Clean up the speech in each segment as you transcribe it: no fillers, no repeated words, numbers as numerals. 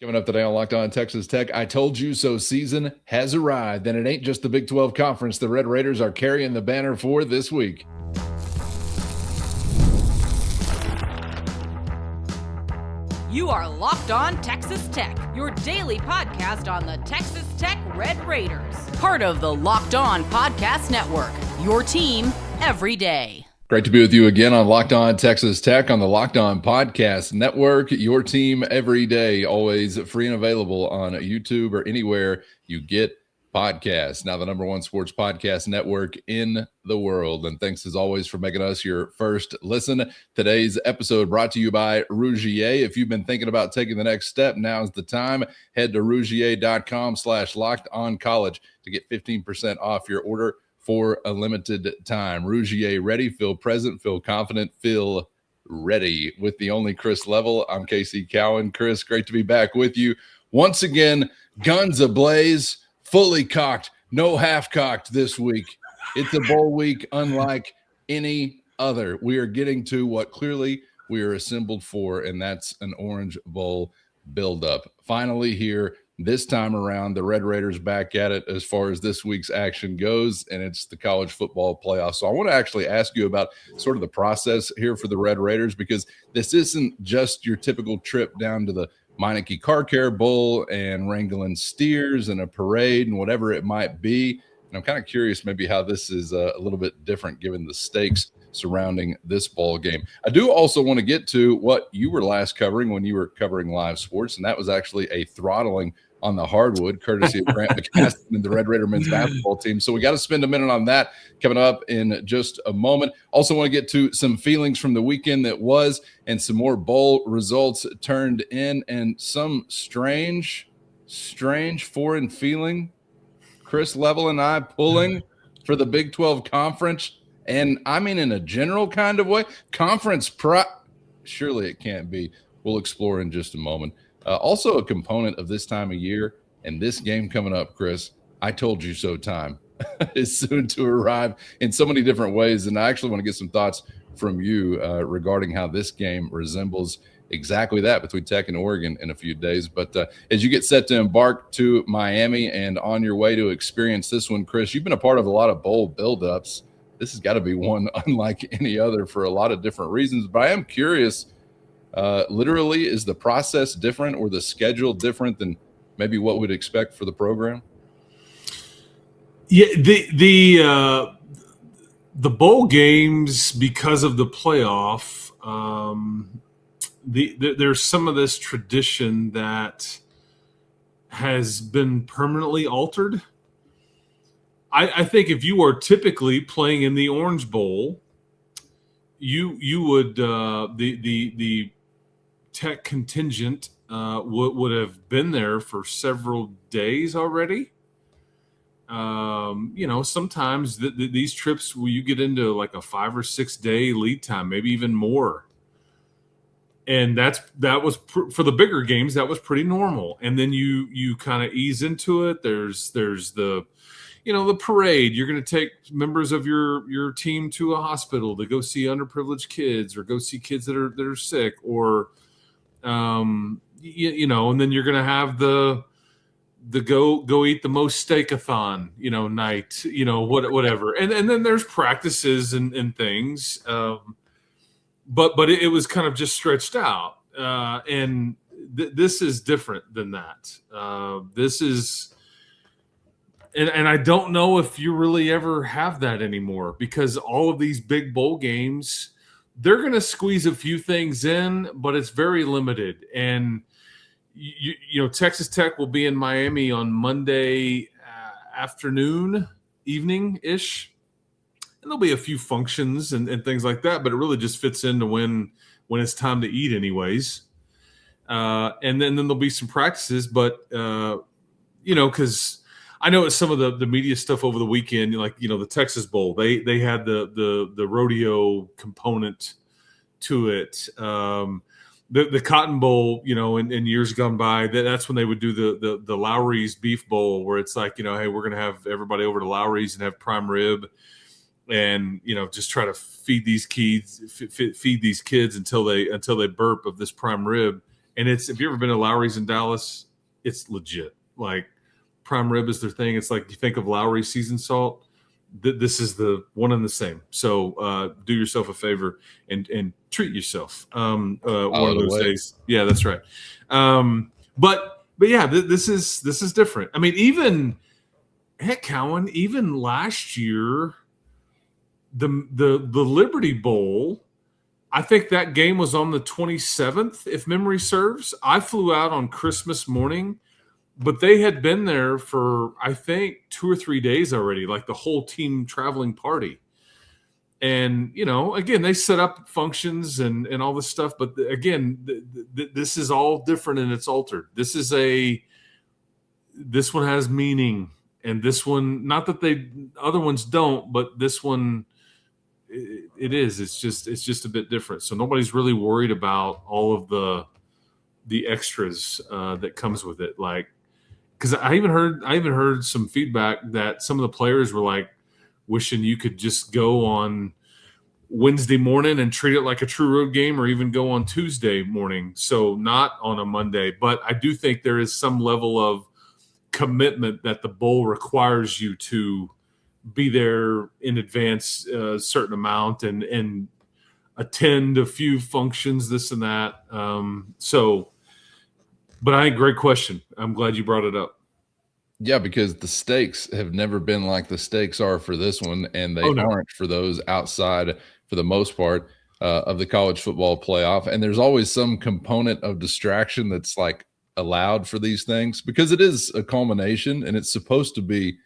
Coming up today on Locked On Texas Tech, I told you so season has arrived, and it ain't just the Big 12 Conference the Red Raiders are carrying the banner for this week. You are Locked On Texas Tech, your daily podcast on the Texas Tech Red Raiders. Part of the Locked On Podcast Network, your team every day. Great to be with you again on Locked On Texas Tech on the Locked On Podcast Network, your team every day, always free and available on YouTube or anywhere you get podcasts. Now the number one sports podcast network in the world. And thanks as always for making us your first listen. Today's episode brought to you by Rugiet. If you've been thinking about taking the next step, now's the time. Head to Rugiet.com/lockedoncollege to get 15% off your order for a limited time. Rugiet Ready, feel present, feel confident, feel ready. With the only Chris Level, I'm Casey Cowan. Chris, great to be back with you. Once again, guns ablaze, fully cocked, no half-cocked this week. It's a bowl week unlike any other. We are getting to what clearly we are assembled for, and that's an Orange Bowl buildup. Finally here. This time around, the Red Raiders back at it as far as this week's action goes, and it's the college football playoff. So I want to actually ask you about sort of the process here for the Red Raiders, because this isn't just your typical trip down to the Meineke Car Care Bowl and wrangling steers and a parade and whatever it might be. And I'm kind of curious maybe how this is a little bit different given the stakes surrounding this ball game. I do also want to get to what you were last covering when you were covering live sports, and that was actually a throttling on the hardwood, courtesy of Grant McCastin and the Red Raider men's basketball team. So we got to spend a minute on that coming up in just a moment. Also want to get to some feelings from the weekend that was, and some more bowl results turned in, and some strange foreign feeling. Chris Level and I pulling for the Big 12 Conference, and I mean in a general kind of way. Surely it can't be. We'll explore in just a moment. Also a component of this time of year and this game coming up, Chris, I told you so time is soon to arrive in so many different ways. And I actually want to get some thoughts from you regarding how this game resembles exactly that between Tech and Oregon in a few days. But as you get set to embark to Miami and on your way to experience this one, Chris, you've been a part of a lot of bowl buildups. This has got to be one unlike any other for a lot of different reasons. But I am curious, literally, is the process different or the schedule different than maybe what we'd expect for the program? Yeah, the bowl games, because of the playoff, there's some of this tradition that has been permanently altered. I think if you are typically playing in the Orange Bowl, you would the Tech contingent would have been there for several days already. Sometimes these trips where you get into like a 5 or 6 day lead time, maybe even more. And that was for the bigger games, that was pretty normal. And then you kind of ease into it. There's the the parade. You're going to take members of your team to a hospital to go see underprivileged kids or go see kids that are sick, or and then you're going to have the go eat the most steak-a-thon, night, whatever. And then there's practices and things. But it was kind of just stretched out. And this is different than that. This is, and I don't know if you really ever have that anymore, because all of these big bowl games, they're going to squeeze a few things in, but it's very limited. And Texas Tech will be in Miami on Monday evening-ish. And there'll be a few functions and things like that, but it really just fits into when it's time to eat anyways. And then there'll be some practices, but, because I know it's some of the media stuff over the weekend, the Texas Bowl, they had the rodeo component to it. The Cotton Bowl, in years gone by, that's when they would do the Lowry's Beef Bowl, where it's like, hey, we're going to have everybody over to Lowry's and have prime rib, and just try to feed these kids until they burp of this prime rib, And if you've ever been to Lowry's in Dallas, it's legit. Like prime rib is their thing. It's like you think of Lowry seasoned salt. This is the one and the same. So do yourself a favor and treat yourself one of those days. Yeah, that's right. But yeah, this is different. I mean, even heck, Cowan, even last year, the Liberty Bowl, I think that game was on the 27th, if memory serves. I flew out on Christmas morning, but they had been there for, I think, 2 or 3 days already, like the whole team traveling party. And, again, they set up functions and all this stuff. But again, this is all different and it's altered. This one has meaning. And this one, not that other ones don't, but this one, it is. It's just a bit different. So nobody's really worried about all of the extras that comes with it. Like, because I even heard some feedback that some of the players were like wishing you could just go on Wednesday morning and treat it like a true road game, or even go on Tuesday morning. So not on a Monday. But I do think there is some level of commitment that the bowl requires you to be there in advance a certain amount and attend a few functions, this and that. But I think great question. I'm glad you brought it up. Yeah, because the stakes have never been like the stakes are for this one, and they aren't for those outside, for the most part, of the college football playoff. And there's always some component of distraction that's like allowed for these things, because it is a culmination and it's supposed to be,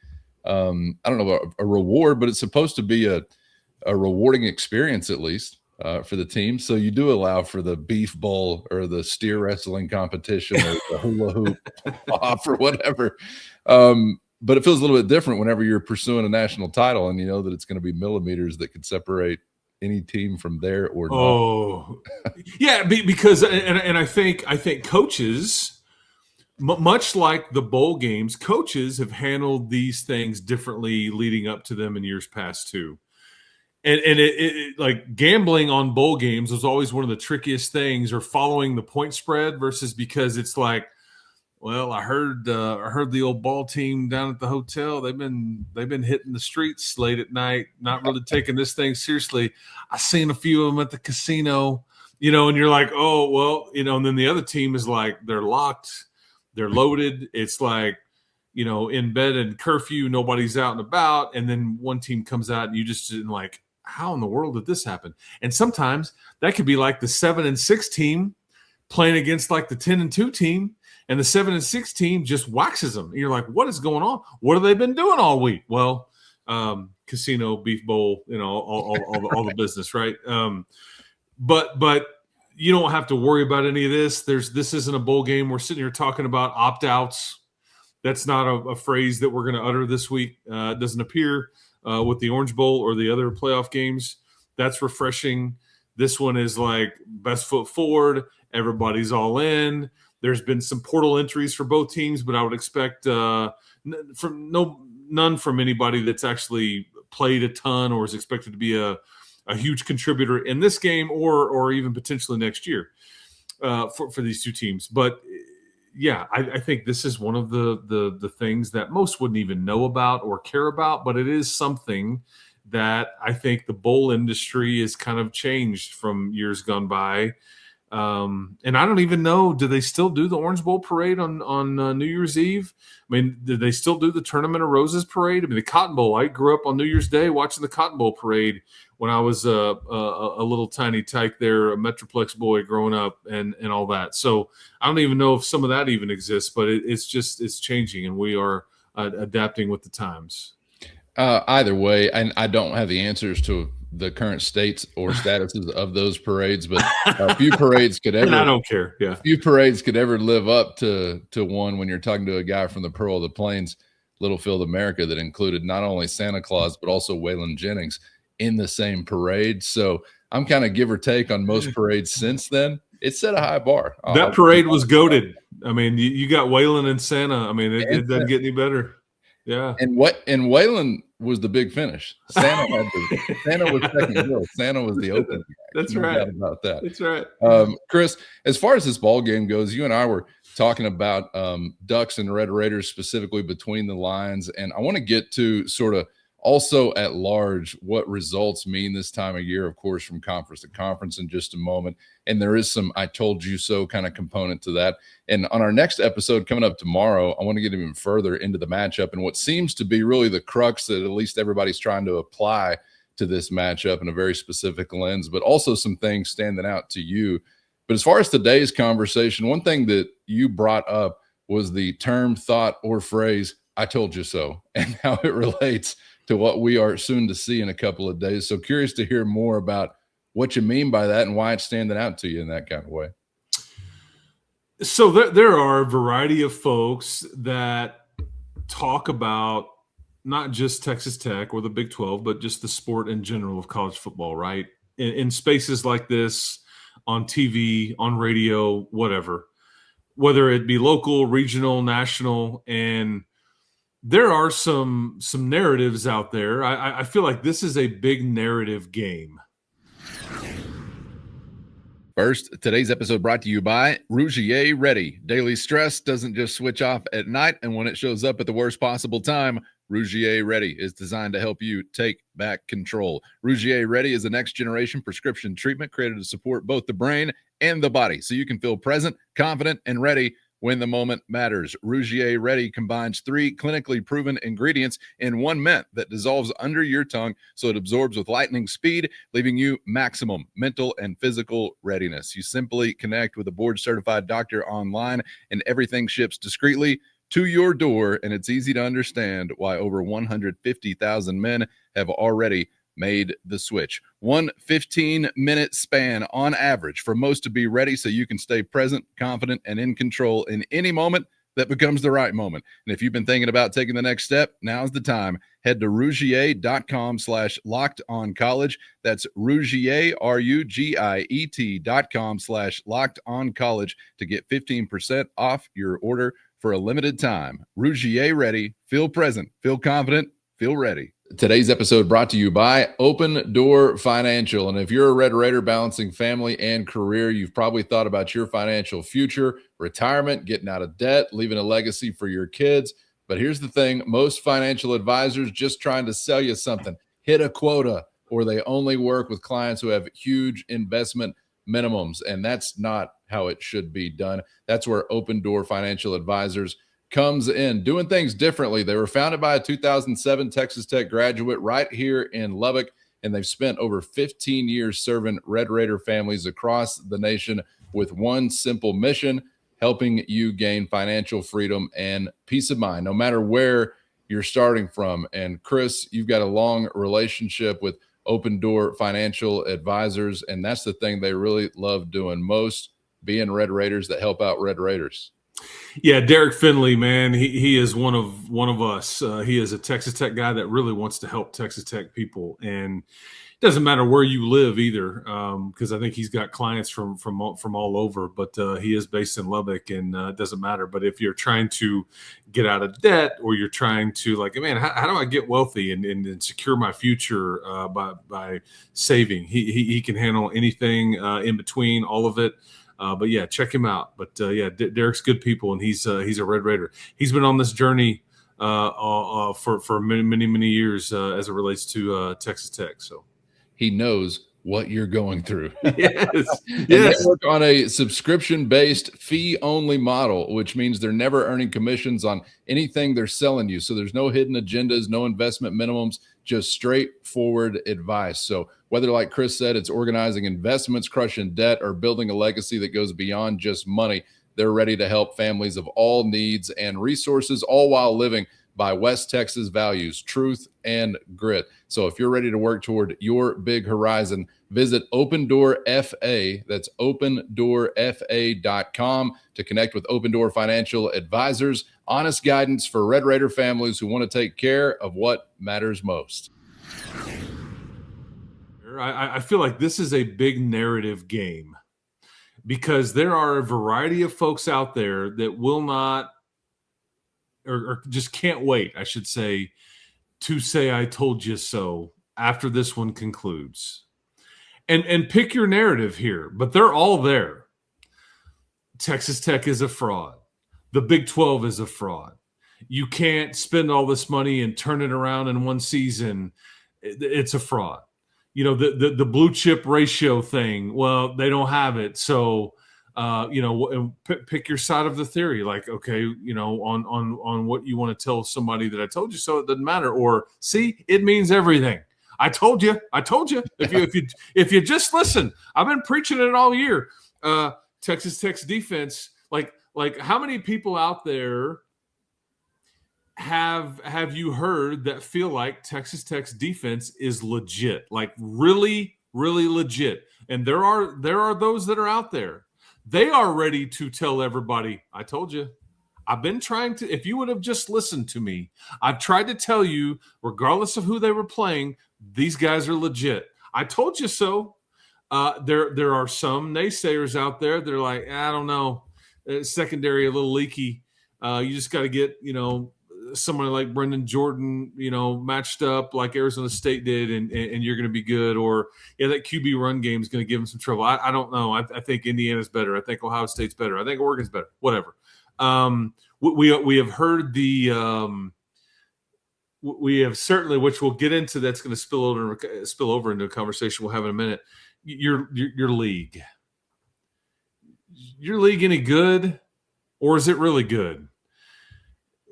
I don't know about a reward, but it's supposed to be a rewarding experience, at least for the team. So you do allow for the beef bowl or the steer wrestling competition or the hula hoop off or whatever. But it feels a little bit different whenever you're pursuing a national title and you know that it's going to be millimeters that could separate any team from there or not. Oh, yeah, because and I think coaches, much like the bowl games, coaches have handled these things differently leading up to them in years past too. And it like gambling on bowl games was always one of the trickiest things, or following the point spread versus, because it's like, well, I heard the old ball team down at the hotel. They've been hitting the streets late at night, not really taking this thing seriously. I seen a few of them at the casino, and you're like, oh well, and then the other team is like, they're locked, they're loaded. It's like, in bed and curfew, nobody's out and about, and then one team comes out and you just didn't like, how in the world did this happen? And sometimes that could be like the 7-6 team playing against like the 10-2 team, and the 7-6 team just waxes them. And you're like, what is going on? What have they been doing all week? Well, casino, beef bowl, all the business, right? But you don't have to worry about any of this. This isn't a bowl game. We're sitting here talking about opt-outs. That's not a phrase that we're going to utter this week. It doesn't appear with the Orange Bowl or the other playoff games. That's refreshing. This one is like best foot forward. Everybody's all in. There's been some portal entries for both teams, but I would expect none from anybody that's actually played a ton or is expected to be a huge contributor in this game or even potentially next year for these two teams. But yeah, I think this is one of the things that most wouldn't even know about or care about, but it is something that I think the bowl industry has kind of changed from years gone by. And I don't even know, do they still do the Orange Bowl parade on New Year's Eve? I mean, do they still do the Tournament of Roses parade? I mean, the Cotton Bowl, I grew up on New Year's Day watching the Cotton Bowl parade when I was a little tiny tyke there, a Metroplex boy growing up and all that. So I don't even know if some of that even exists, but it's changing, and we are adapting with the times. Either way, I don't have the answers to the current states or statuses of those parades, but a few parades could ever. And I don't care. Yeah, few parades could ever live up to one when you're talking to a guy from the Pearl of the Plains, Littlefield, America, that included not only Santa Claus but also Waylon Jennings in the same parade. So I'm kind of give or take on most parades since then. It set a high bar. That parade was goated. I mean, you got Waylon and Santa. I mean, it doesn't get any better. Yeah. And Waylon was the big finish. Santa was second bill. Santa was the opening. That's No right. doubt about that. That's right. Chris, as far as this ball game goes, you and I were talking about Ducks and Red Raiders, specifically between the lines, and I want to get to sort of also at large what results mean this time of year, of course, from conference to conference in just a moment. And there is some I told you so kind of component to that. And on our next episode coming up tomorrow, I want to get even further into the matchup and what seems to be really the crux that at least everybody's trying to apply to this matchup in a very specific lens, but also some things standing out to you. But as far as today's conversation, one thing that you brought up was the term, thought, or phrase, "I told you so," and how it relates to what we are soon to see in a couple of days. So curious to hear more about what you mean by that and why it's standing out to you in that kind of way. So there are a variety of folks that talk about not just Texas Tech or the Big 12, but just the sport in general of college football, right? In spaces like this, on TV, on radio, whatever, whether it be local, regional, national, and there are some narratives out there. I feel like this is a big narrative game. First, today's episode brought to you by Rugiet Ready. Daily stress doesn't just switch off at night and when it shows up at the worst possible time. Rugiet Ready is designed to help you take back control. Rugiet Ready is a next-generation prescription treatment created to support both the brain and the body so you can feel present, confident, and ready when the moment matters. Rugiet Ready combines 3 clinically proven ingredients in one mint that dissolves under your tongue so it absorbs with lightning speed, leaving you maximum mental and physical readiness. You simply connect with a board-certified doctor online, and everything ships discreetly to your door, and it's easy to understand why over 150,000 men have already made the switch. One 15-minute span on average for most to be ready so you can stay present, confident, and in control in any moment that becomes the right moment. And if you've been thinking about taking the next step, now's the time. Head to Rugiet.com/lockedoncollege. That's Rugiet, RUGIET.com/lockedoncollege to get 15% off your order for a limited time. Rugiet Ready. Feel present, feel confident, feel ready. Today's episode brought to you by Open Door Financial. And if you're a Red Raider balancing family and career, you've probably thought about your financial future, retirement, getting out of debt, leaving a legacy for your kids. But here's the thing, most financial advisors just trying to sell you something, hit a quota, or they only work with clients who have huge investment minimums. And that's not how it should be done. That's where Open Door Financial Advisors comes in, doing things differently. They were founded by a 2007 Texas Tech graduate right here in Lubbock, and they've spent over 15 years serving Red Raider families across the nation with one simple mission, helping you gain financial freedom and peace of mind, no matter where you're starting from. And Chris, you've got a long relationship with Open Door Financial Advisors, and that's the thing they really love doing most, being Red Raiders that help out Red Raiders. Yeah, Derek Finley, man, he is one of us. He is a Texas Tech guy that really wants to help Texas Tech people, and it doesn't matter where you live either, because I think he's got clients from all over. But he is based in Lubbock, and it doesn't matter. But if you're trying to get out of debt, or you're trying to man, how do I get wealthy and secure my future by saving? He can handle anything in between, all of it. But yeah, check him out. But yeah, Derek's good people, and he's a Red Raider. He's been on this journey for many years as it relates to Texas Tech. So he knows what you're going through. Yes. They work on a subscription-based fee-only model, which means they're never earning commissions on anything they're selling you. So there's no hidden agendas, no investment minimums, just straightforward advice. So whether, like Chris said, it's organizing investments, crushing debt, or building a legacy that goes beyond just money, they're ready to help families of all needs and resources, all while living by West Texas values, truth, and grit. So if you're ready to work toward your big horizon, visit Open Door FA. That's opendoorfa.com to connect with Open Door Financial Advisors. Honest guidance for Red Raider families who want to take care of what matters most. I feel like this is a big narrative game because there are a variety of folks out there that will not or just can't wait, I should say, to say I told you so after this one concludes. And pick your narrative here, but they're all there. Texas Tech is a fraud. The Big 12 is a fraud. You can't spend all this money and turn it around in one season. It's a fraud. The blue chip ratio thing, well, they don't have it. So, pick your side of the theory. Like, okay, on what you want to tell somebody that I told you so, it doesn't matter. Or, see, it means everything. I told you. If you just listen, I've been preaching it all year. Texas Tech's defense, like how many people out there have you heard that feel like Texas Tech's defense is legit, like really, really legit? And there are those that are out there. They are ready to tell everybody, I told you. I've been trying to, if you would have just listened to me, I've tried to tell you, regardless of who they were playing, these guys are legit. I told you so. There are some naysayers out there. They're like, I don't know, secondary a little leaky. You just got to get, somebody like Brendan Jordan, matched up like Arizona State did, and you're going to be good. Or, that QB run game is going to give them some trouble. I don't know. I think Indiana's better. I think Ohio State's better. I think Oregon's better. Whatever. We have heard we have certainly, which we'll get into, that's going to spill over into a conversation we'll have in a minute. Your league. Your league any good, or is it really good?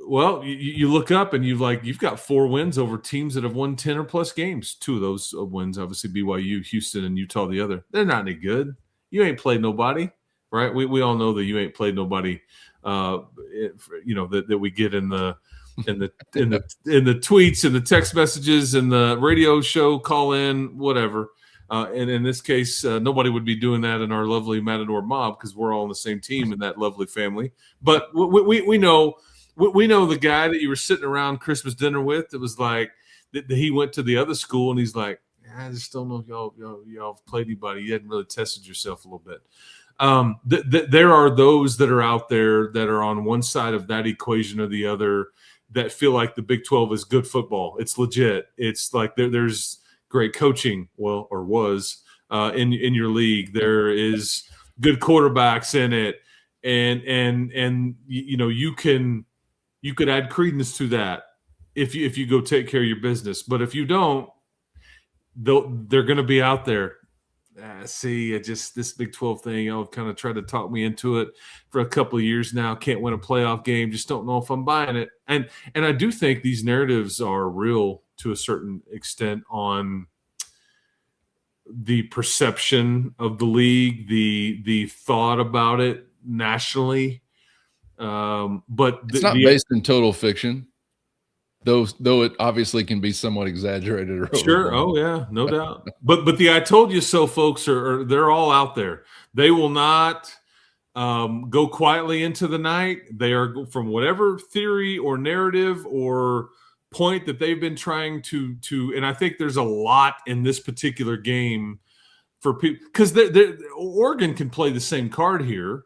Well, you look up and you've got 4 wins over teams that have won 10 or plus games. 2 of those wins, obviously BYU, Houston, and Utah. The other, they're not any good. You ain't played nobody, right? We all know that you ain't played nobody. That we get in the tweets and the text messages and the radio show call in, whatever. And in this case, nobody would be doing that in our lovely Matador Mob because we're all on the same team in that lovely family. But we know the guy that you were sitting around Christmas dinner with. That was like that he went to the other school and he's like, I just don't know if y'all have played anybody. You hadn't really tested yourself a little bit. There are those that are out there that are on one side of that equation or the other that feel like the Big 12 is good football. It's legit. It's like there's great coaching, or was in your league. There is good quarterbacks in it, and you could add credence to that if you go take care of your business. But if you don't, they're going to be out there. This Big 12 thing, y'all kind of tried to talk me into it for a couple of years now. Can't win a playoff game. Just don't know if I'm buying it. And I do think these narratives are real to a certain extent on the perception of the league, the thought about it nationally. But it's not based in total fiction. Though it obviously can be somewhat exaggerated. Or sure. Oh yeah, no doubt. But the I told you so folks they're all out there. They will not go quietly into the night. They are, from whatever theory or narrative or point that they've been trying to, and I think there's a lot in this particular game for people, because Oregon can play the same card here.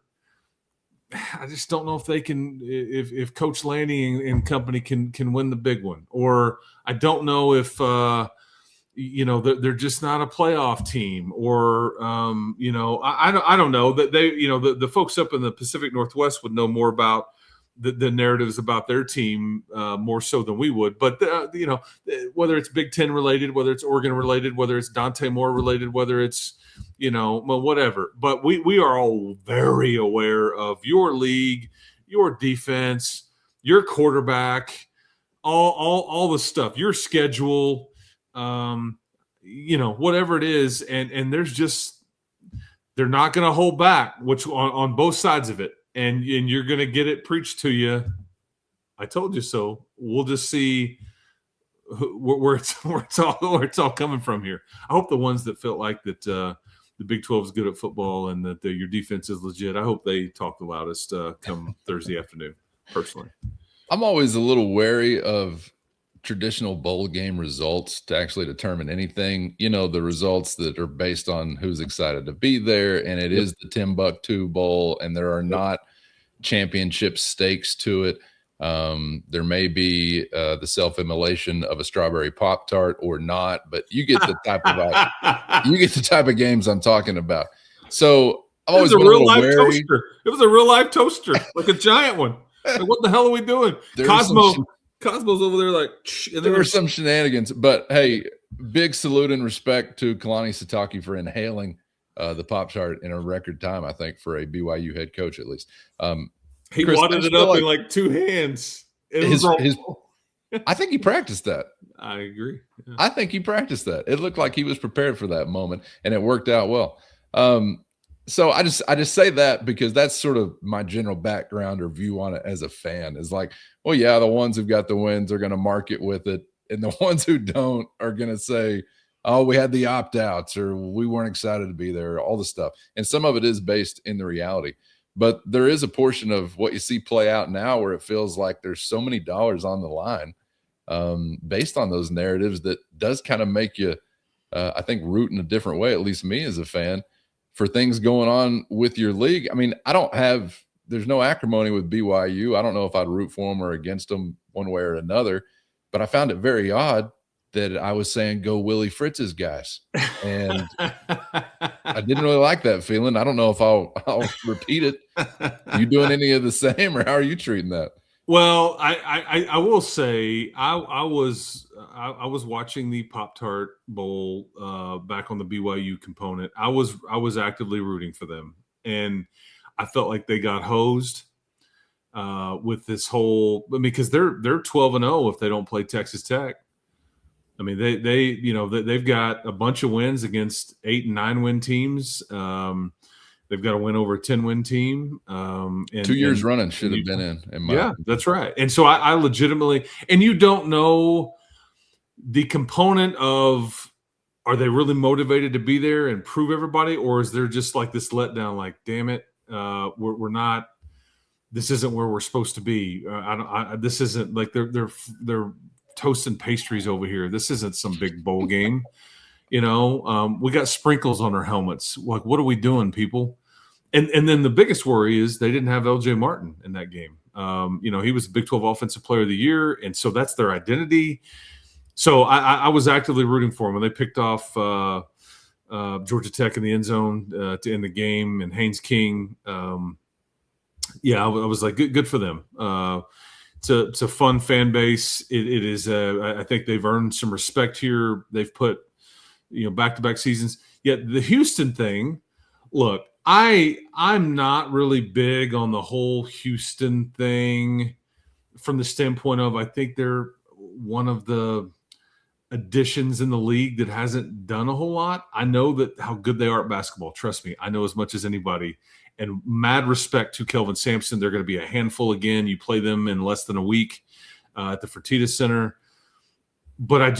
I just don't know if they can, if Coach Lanning and company can win the big one, or I don't know if they're just not a playoff team, or I don't know that they, the folks up in the Pacific Northwest would know more about the narratives about their team more so than we would. But whether it's Big Ten related, whether it's Oregon related, whether it's Dante Moore related, whether it's whatever. But we are all very aware of your league, your defense, your quarterback, all the stuff, your schedule, whatever it is, and they're not going to hold back, which on both sides of it, and you're going to get it preached to you. I told you so. We'll just see where it's all coming from here. I hope the ones that felt like that the Big 12 is good at football and that your defense is legit, I hope they talk the loudest come Thursday afternoon, personally. I'm always a little wary of traditional bowl game results to actually determine anything. The results that are based on who's excited to be there, and it is the Timbuktu Bowl, and there are not championship stakes to it. There may be the self-immolation of a strawberry Pop-Tart or not, but you get the type of games I'm talking about. So I've always been a little wary. Toaster. It was a real life toaster, like a giant one. Like, what the hell are we doing? Cosmo's over there like. There were some shenanigans, but hey, big salute and respect to Kalani Sitake for inhaling the Pop-Tart in a record time, I think, for a BYU head coach at least. He wadded it up in like 2 hands. I think he practiced that. I agree. Yeah. I think he practiced that. It looked like he was prepared for that moment, and it worked out well. So I just say that because that's sort of my general background or view on it as a fan. Is like, well, yeah, the ones who've got the wins are going to market with it, and the ones who don't are going to say, oh, we had the opt-outs, or we weren't excited to be there, all the stuff. And some of it is based in the reality. But there is a portion of what you see play out now where it feels like there's so many dollars on the line based on those narratives that does kind of make you, I think, root in a different way, at least me as a fan, for things going on with your league. I mean, there's no acrimony with BYU. I don't know if I'd root for them or against them one way or another, but I found it very odd that I was saying go Willie Fritz's guys. And I didn't really like that feeling. I don't know if I'll repeat it. You doing any of the same, or how are you treating that? Well, I will say I was watching the Pop-Tart Bowl back on the BYU component. I was actively rooting for them, and I felt like they got hosed with this whole, because they're 12-0 if they don't play Texas Tech. I mean, they've got a bunch of wins against 8 and 9 win teams. They've got a win over a 10-win team. And 2 years running should have been in my opinion. That's right. And so I legitimately, and you don't know the component of, are they really motivated to be there and prove everybody, or is there just like this letdown? Like, damn it, we're not. This isn't where we're supposed to be. This isn't like they're toast and pastries over here. This isn't some big bowl game. We got sprinkles on our helmets. Like, what are we doing, people? And then the biggest worry is they didn't have LJ Martin in that game. He was the Big 12 Offensive Player of the Year, and so that's their identity. So I was actively rooting for them, and they picked off Georgia Tech in the end zone to end the game, and Haynes King. I was like, good for them. It's a fun fan base. It is. I think they've earned some respect here. They've put back-to-back seasons. Yet the Houston thing, look, I'm not really big on the whole Houston thing from the standpoint of, I think they're one of the additions in the league that hasn't done a whole lot. I know that how good they are at basketball. Trust me, I know as much as anybody. And mad respect to Kelvin Sampson. They're going to be a handful again. You play them in less than a week at the Fertitta Center. But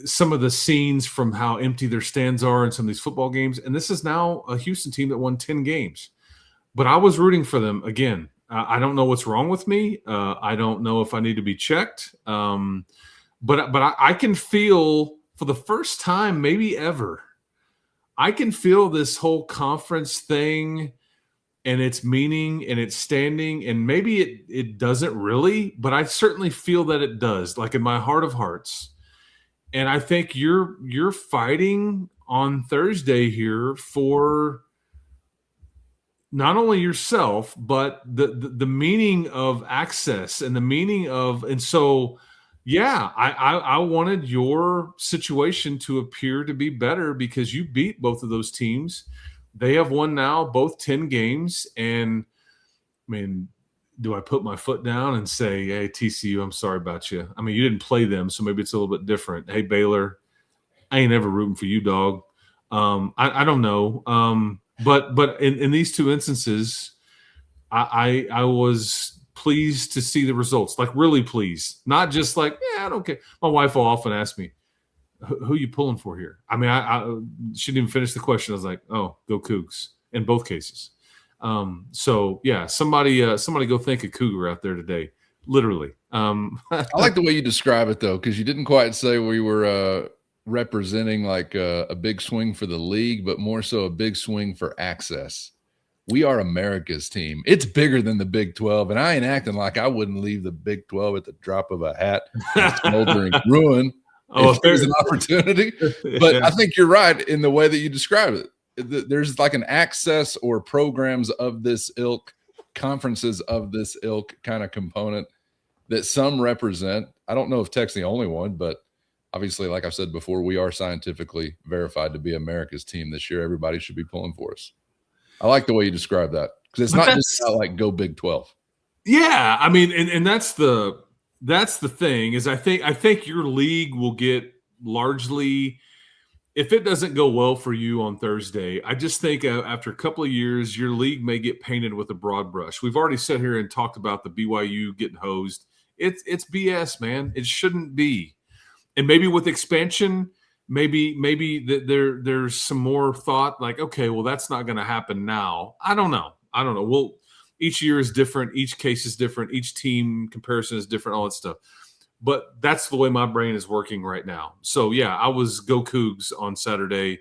some of the scenes from how empty their stands are in some of these football games, and this is now a Houston team that won 10 games. But I was rooting for them again. I don't know what's wrong with me. I don't know if I need to be checked. But I can feel, for the first time maybe ever, I can feel this whole conference thing and its meaning and its standing, and maybe it doesn't really, but I certainly feel that it does, like in my heart of hearts. And I think you're fighting on Thursday here for not only yourself, but the meaning of access and the meaning of, and so, yeah, I wanted your situation to appear to be better because you beat both of those teams. They have won now both 10 games. And I mean, do I put my foot down and say, hey, TCU, I'm sorry about you? I mean, you didn't play them, so maybe it's a little bit different. Hey, Baylor, I ain't ever rooting for you, dog. I don't know. But in these two instances, I was pleased to see the results, like really pleased. Not just like, yeah, I don't care. My wife will often ask me, who are you pulling for here? I mean, she didn't even finish the question. I was like, oh, go Cougs in both cases. So yeah, somebody go thank a Cougar out there today. Literally. I like the way you describe it though, because you didn't quite say we were representing like a big swing for the league, but more so a big swing for access. We are America's team. It's bigger than the Big 12, and I ain't acting like I wouldn't leave the Big 12 at the drop of a hat and smoldering ruin if there's an opportunity. But yeah. I think you're right in the way that you describe it. There's like an access or programs of this ilk, conferences of this ilk kind of component that some represent. I don't know if Tech's the only one, but obviously, like I've said before, we are scientifically verified to be America's team this year. Everybody should be pulling for us. I like the way you describe that because it's not just about like go Big 12. Yeah, I mean, and that's the thing is I think your league will get largely, if it doesn't go well for you on Thursday, I just think after a couple of years, your league may get painted with a broad brush. We've already sat here and talked about the BYU getting hosed. It's BS, man. It shouldn't be. And maybe with expansion, maybe there's some more thought like, okay, well, that's not going to happen now. I don't know. Well, each year is different. Each case is different. Each team comparison is different, all that stuff. But that's the way my brain is working right now. So, yeah, I was go Cougs on Saturday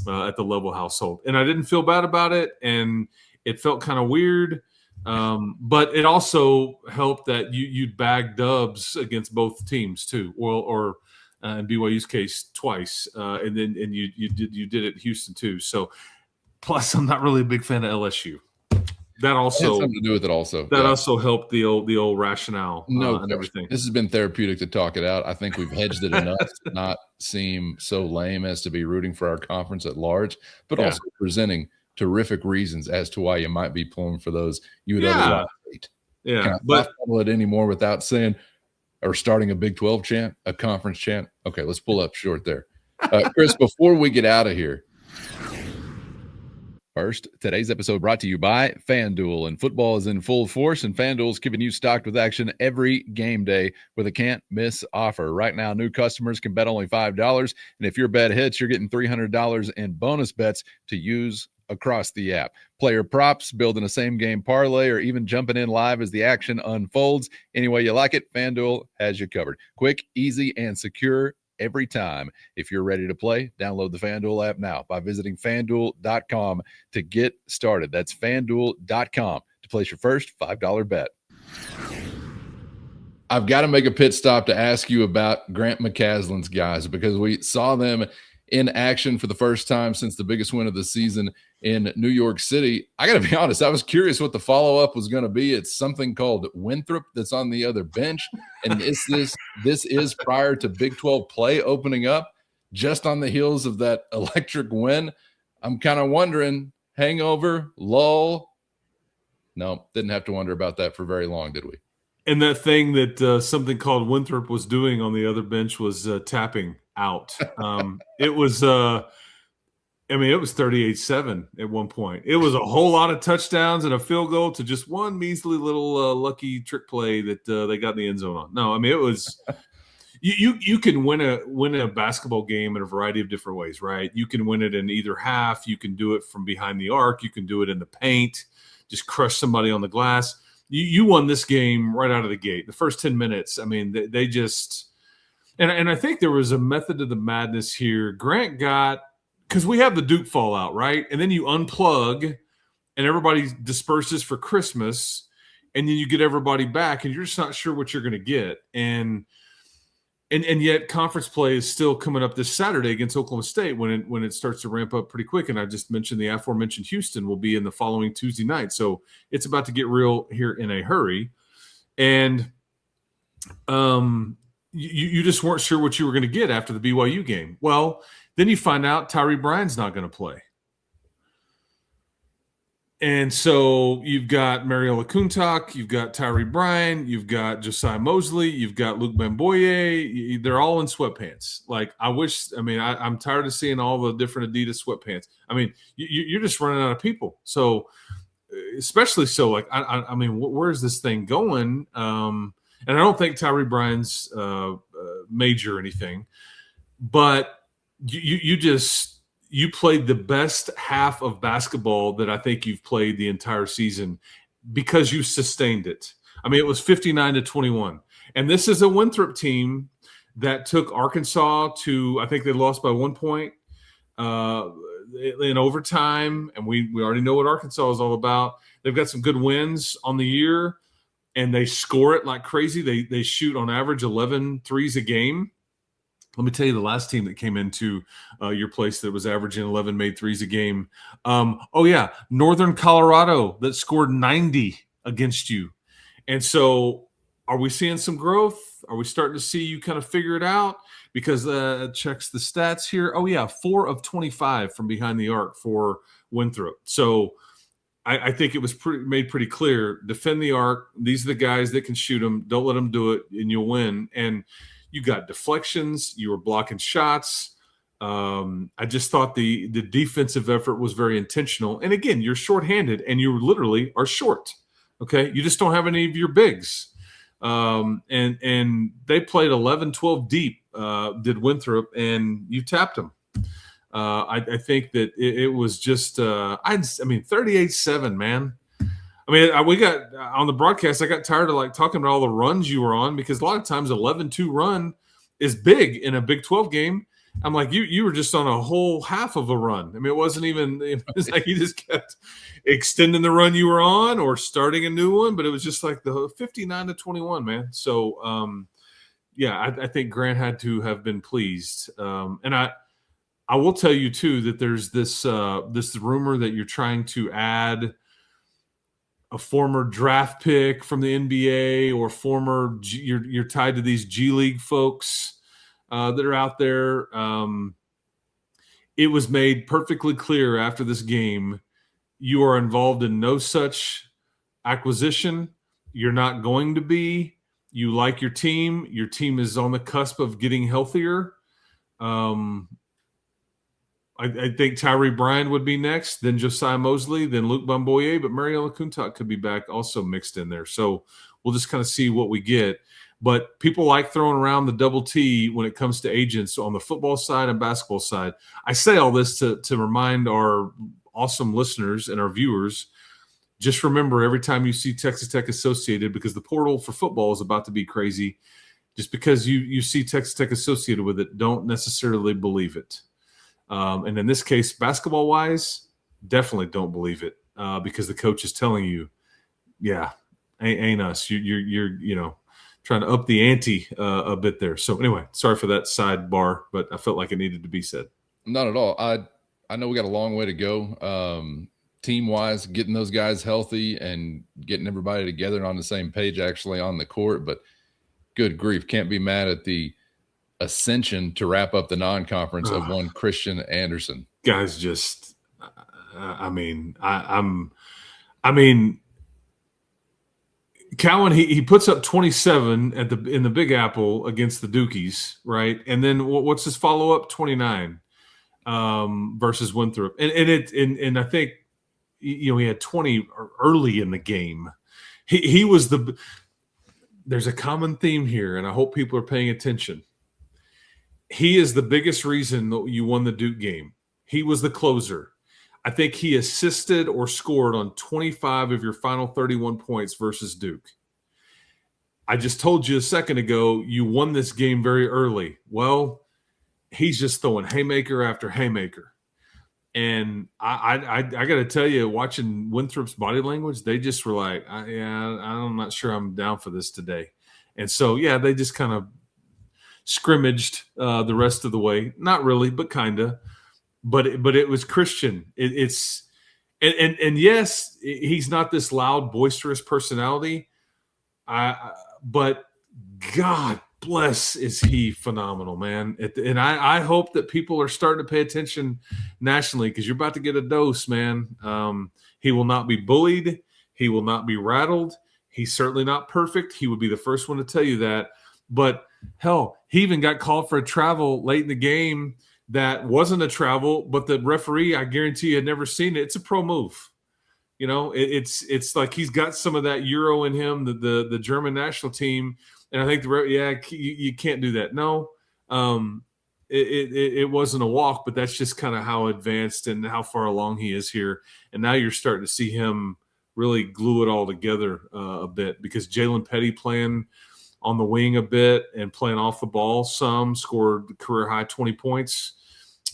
at the Level household. And I didn't feel bad about it, and it felt kind of weird. But it also helped that you'd bag dubs against both teams too, or in BYU's case twice, and you did it at Houston too. So, plus I'm not really a big fan of LSU. That also has something to do with it. Also, that also helped the old rationale. And everything. This has been therapeutic to talk it out. I think we've hedged it enough to not seem so lame as to be rooting for our conference at large, but also presenting terrific reasons as to why you might be pulling for those you would otherwise hate. Yeah, can I not follow it anymore without saying or starting a Big 12 chant, a conference chant? Okay, let's pull up short there. Chris, before we get out of here, first, today's episode brought to you by FanDuel. And football is in full force, and FanDuel's keeping you stocked with action every game day with a can't-miss offer. Right now, new customers can bet only $5, and if your bet hits, you're getting $300 in bonus bets to use across the app. Player props, building a same-game parlay, or even jumping in live as the action unfolds. Any way you like it, FanDuel has you covered. Quick, easy, and secure every time. If you're ready to play, download the FanDuel app now by visiting FanDuel.com to get started. That's FanDuel.com to place your first $5 bet. I've got to make a pit stop to ask you about Grant McCaslin's guys because we saw them in action for the first time since the biggest win of the season in New York City. I got to be honest, I was curious what the follow-up was going to be. It's something called Winthrop that's on the other bench, and this is prior to Big 12 play opening up, just on the heels of that electric win. I'm kind of wondering, hangover, lull? No, didn't have to wonder about that for very long, did we? And that thing that something called Winthrop was doing on the other bench was tapping out. It was it was 38-7 at one point. It was a whole lot of touchdowns and a field goal to just one measly little lucky trick play that they got in the end zone on. No, I mean, it was you can win a basketball game in a variety of different ways, right? You can win it in either half. You can do it from behind the arc. You can do it in the paint, just crush somebody on the glass. You won this game right out of the gate. The first 10 minutes, I mean, they just – and I think there was a method to the madness here. Grant got – because we have the Duke fallout, right? And then you unplug and everybody disperses for Christmas, and then you get everybody back, and you're just not sure what you're going to get. And yet conference play is still coming up this Saturday against Oklahoma State when it starts to ramp up pretty quick. And I just mentioned the aforementioned Houston will be in the following Tuesday night. So it's about to get real here in a hurry. And you just weren't sure what you were going to get after the BYU game. Well, then you find out Tyree Bryan's not going to play. And so you've got Mariella Kuntak, you've got Tyree Bryan, you've got Josiah Mosley, you've got Luke Bamboye. They're all in sweatpants. Like, I'm tired of seeing all the different Adidas sweatpants. I mean, you're just running out of people. So, especially so, like, I mean, where's this thing going? And I don't think Tyree Bryan's major or anything, but you played the best half of basketball that I think you've played the entire season because you sustained it. I mean, it was 59-21. And this is a Winthrop team that took Arkansas to, I think they lost by 1 point. in overtime, and we already know what Arkansas is all about. They've got some good wins on the year, and they score it like crazy. They shoot on average 11 threes a game. Let me tell you the last team that came into your place that was averaging 11 made threes a game. Northern Colorado that scored 90 against you. And so are we seeing some growth? Are we starting to see you kind of figure it out? Because checks the stats here. 4 of 25 from behind the arc for Winthrop. So I think it was made pretty clear. Defend the arc. These are the guys that can shoot them. Don't let them do it, and you'll win. And you got deflections. You were blocking shots. I just thought the defensive effort was very intentional. And again, you're shorthanded, and you literally are short. Okay, you just don't have any of your bigs. And they played 11, 12 deep. Did Winthrop, and you tapped them. I think that it was just 38-7, man. I mean, we got on the broadcast, I got tired of like talking about all the runs you were on, because a lot of times 11-2 run is big in a Big 12 game. I'm like, you were just on a whole half of a run. I mean, it was like you just kept extending the run you were on or starting a new one, but it was just like the 59-21, man. So, I think Grant had to have been pleased. And I will tell you too that there's this rumor that you're trying to add a former draft pick from the NBA or you're tied to these G League folks that are out there. It was made perfectly clear after this game, you are involved in no such acquisition. You're not going to be. You like your team. Your team is on the cusp of getting healthier. I think Tyree Bryan would be next, then Josiah Mosley, then Luke Bamboye, but Mariella Kuntak could be back also mixed in there. So we'll just kind of see what we get. But people like throwing around the double T when it comes to agents on the football side and basketball side. I say all this to remind our awesome listeners and our viewers, just remember every time you see Texas Tech associated, because the portal for football is about to be crazy, just because you see Texas Tech associated with it, don't necessarily believe it. And in this case, basketball-wise, definitely don't believe it because the coach is telling you, ain't us. You're trying to up the ante a bit there. So anyway, sorry for that sidebar, but I felt like it needed to be said. Not at all. I know we got a long way to go team-wise, getting those guys healthy and getting everybody together and on the same page actually on the court. But good grief, can't be mad at the ascension to wrap up the non-conference of one Christian Anderson. Guys, just Cowan, he puts up 27 in the Big Apple against the Dukies, right? And then what's his follow-up? 29 versus Winthrop, and I think he had 20 early in the game. He was there's a common theme here, and I hope people are paying attention. He is the biggest reason that you won the Duke game. He was the closer. I think he assisted or scored on 25 of your final 31 points versus Duke. I just told you a second ago, you won this game very early. Well, he's just throwing haymaker after haymaker. And I got to tell you, watching Winthrop's body language, they just were like, I'm not sure I'm down for this today. And so, they just kind of scrimmaged the rest of the way. Not really, but kind of. But it was Christian. It's yes, he's not this loud, boisterous personality. But God bless, is he phenomenal, man. And I hope that people are starting to pay attention nationally, because you're about to get a dose, man. He will not be bullied. He will not be rattled. He's certainly not perfect. He would be the first one to tell you that. But hell, he even got called for a travel late in the game that wasn't a travel, but the referee, I guarantee you, had never seen it. It's a pro move. It's like he's got some of that Euro in him, the German national team. And I think you can't do that. No, it wasn't a walk, but that's just kind of how advanced and how far along he is here. And now you're starting to see him really glue it all together a bit, because Jalen Petty playing on the wing a bit and playing off the ball some, scored career high 20 points.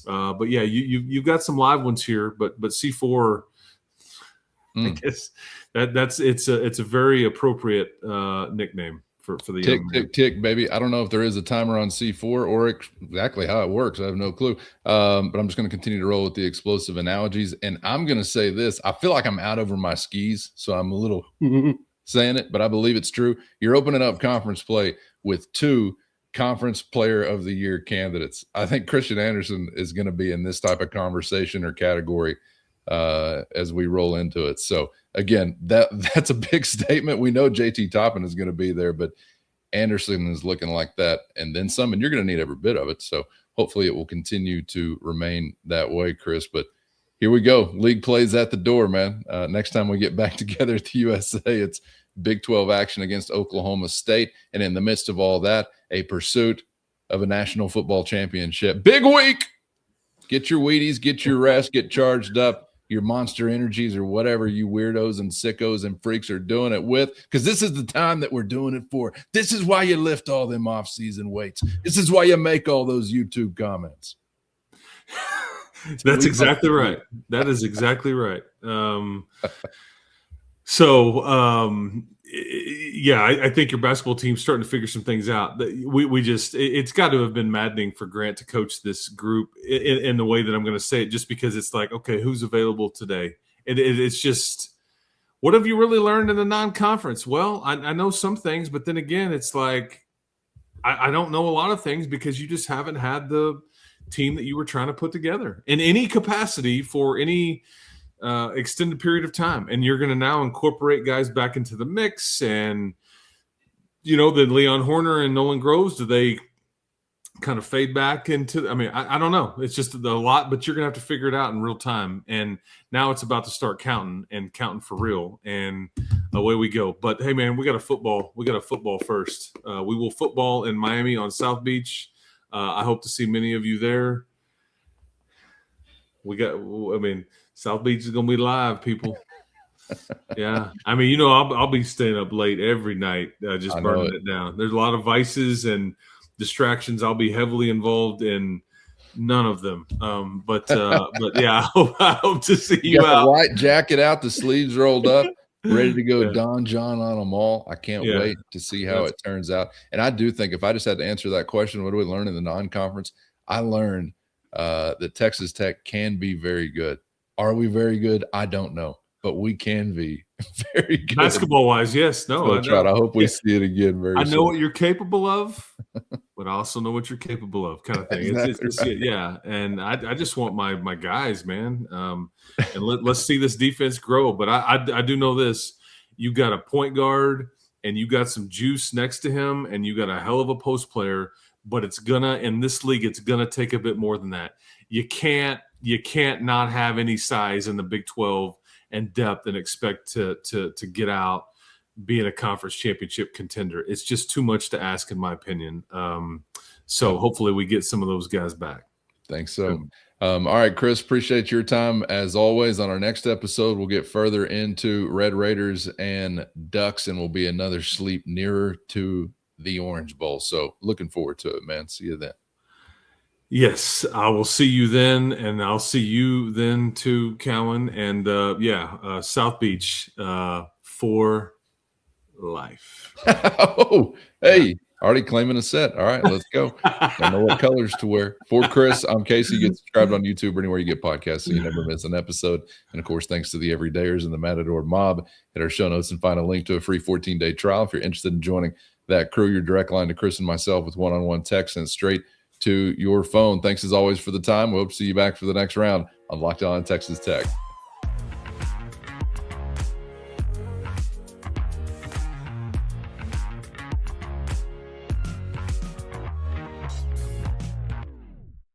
But yeah, you've got some live ones here, but C4, I guess it's a very appropriate nickname for the tick, young man. tick, tick, baby. I don't know if there is a timer on C4 or exactly how it works. I have no clue. But I'm just going to continue to roll with the explosive analogies. And I'm going to say this. I feel like I'm out over my skis, so I'm a little saying it, but I believe it's true. You're opening up conference play with 2 conference player of the year candidates. I think Christian Anderson is going to be in this type of conversation or category as we roll into it. So again, that's a big statement. We know JT Toppin is going to be there, but Anderson is looking like that and then some, and you're going to need every bit of it. So hopefully it will continue to remain that way, Chris. But here we go. League plays at the door, man. Next time we get back together at the USA, it's Big 12 action against Oklahoma State. And in the midst of all that, a pursuit of a national football championship. Big week. Get your Wheaties, get your rest, get charged up, your Monster Energies or whatever you weirdos and sickos and freaks are doing it with, because this is the time that we're doing it for. This is why you lift all them off-season weights. This is why you make all those YouTube comments. That's exactly right. That is exactly right. I think your basketball team's starting to figure some things out. It's got to have been maddening for Grant to coach this group in the way that I'm going to say it, just because it's like, okay, who's available today? It's just, what have you really learned in the non-conference? Well, I know some things, but then again, it's like, I don't know a lot of things because you just haven't had the team that you were trying to put together in any capacity for any extended period of time. And you're going to now incorporate guys back into the mix. And, then Leon Horner and Nolan Groves, do they kind of fade back into, I don't know. It's just a lot, but you're going to have to figure it out in real time. And now it's about to start counting for real. And away we go. But hey, man, we got a football first. We will football in Miami on South Beach. I hope to see many of you there. South Beach is going to be live, people. Yeah. I'll be staying up late every night, just burning it down. There's a lot of vices and distractions. I'll be heavily involved in none of them. But yeah, I hope to see you out. The white jacket out, the sleeves rolled up, ready to go Don John on them all. I can't wait to see how it turns out. And I do think, if I just had to answer that question, what do we learn in the non-conference? I learned that Texas Tech can be very good. Are we very good? I don't know, but we can be very good. Basketball-wise, yes. No, I hope we see it again very soon. I know what you're capable of, but I also know what you're capable of, kind of thing. Exactly right. Yeah, and I just want my guys, man. And let's see this defense grow. But I do know this. You got a point guard, and you got some juice next to him, and you got a hell of a post player. But in this league, it's gonna take a bit more than that. You can't not have any size in the Big 12 and depth and expect to get out being a conference championship contender. It's just too much to ask, in my opinion. So hopefully we get some of those guys back. Thanks. So, all right, Chris, appreciate your time as always. On our next episode, we'll get further into Red Raiders and Ducks, and we'll be another sleep nearer to the Orange Bowl. So looking forward to it, man. See you then. Yes, I will see you then, and I'll see you then too, Cowan. And South Beach for life. Oh, hey, already claiming a set. All right, let's go. I know what colors to wear. For Chris, I'm Casey. Get subscribed on YouTube or anywhere you get podcasts so you never miss an episode. And of course, thanks to the Everydayers and the Matador Mob. Hit our show notes and find a link to a free 14-day trial if you're interested in joining that crew. Your direct line to Chris and myself with one-on-one text and straight to your phone. Thanks as always for the time. We hope to see you back for the next round on Locked On Texas Tech.